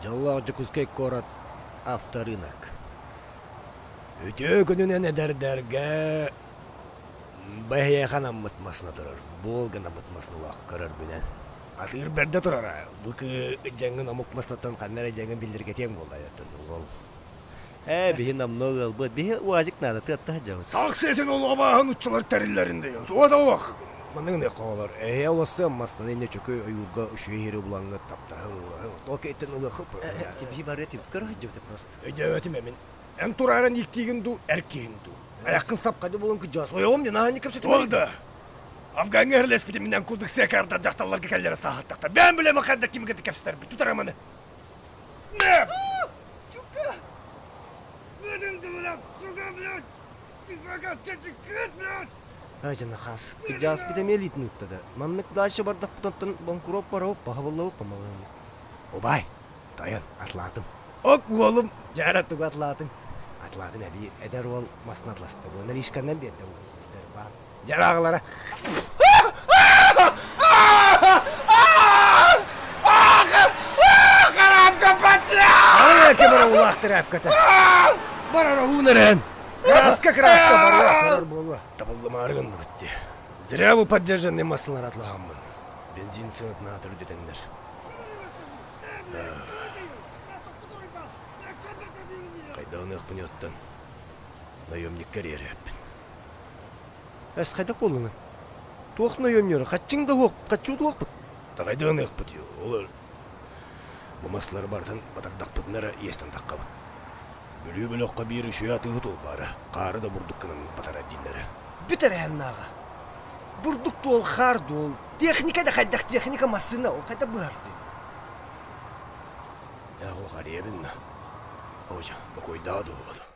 Жаллақ жүкізкек корат авторынок. Өте күнінен әдәрдәрге бәйяхан аммытмасына тұрар. Болған аммытмасына лақ көрір бінен. Атыр бәрді тұрар. Бұқы жаңын амықмасынаттан қаннары жаңын білдірге тең болды аяттын. Ол. Бейін амнығы албыд. Бейі уазик нады тұятта жауыз. Сақ сетін ол абағын ұтчылар тәрілерінде. Туада оқ. Мұның не қағалар. Оласы аммастан ене чөкі ойырға үші ері бұлаңы таптағын. Токе еттен ұлы қып. Тебе бар етіп көрі жауды просто. Өтім әмін. Ән тұрарын ектеген ду, әркейін ду. Аяқын сапқады болын күджас. Ойығым ден ағын екіп сөйтім. Олды. Афганға әрлес біті менен күлдік сәкарда жақталар кекәлері сағаттақта. Бән білем ақанда кемігеді кәпсітер бі. Тұтар аманы. Не? Чука! Өдіңді білем, суға білем. Тізмаға чәчік көт білем. Жана қас, күджас бідем елейтін ұттады. Маннық дальше бардақ бұтантын банкуроп барауып, бағабылауып памалығын. Обай, Таян, атладым. ок олым. Жараттық атладым. Атладым әбі, әдер ол масын атласты. Оны лишканнан берді ол. Жарағылары. Қарамға патра! Ана кемара улақтыр әпката. Барара унырын. Краска бар болу. Табылдым арығын бітті. Зря бұл поддержанный масылар атлағанмын. Бензин сынып натыр детендер. Қайда оны ұқпын өттін. Наемник карьері әппін. Әс қайдақ болуңын? Тоқна өмнері, қатчыңда оқ, қатчу туақ бұд. Тағайда оны ұқпыд ю. Олар бұл масылар бартын батардақ бұдынары естен таққа бұд. Бөлі оққа бері шүйаты ұғыт ол бары. Қары да бұрдық кінің батар әддейіндері. Бітір әннаға. Бұрдықты ол, қарды ол. Техника да қайдақ техника масына, ол қайда бұғарсы. Яғы қарерін. Ожа, бұқой даады олады.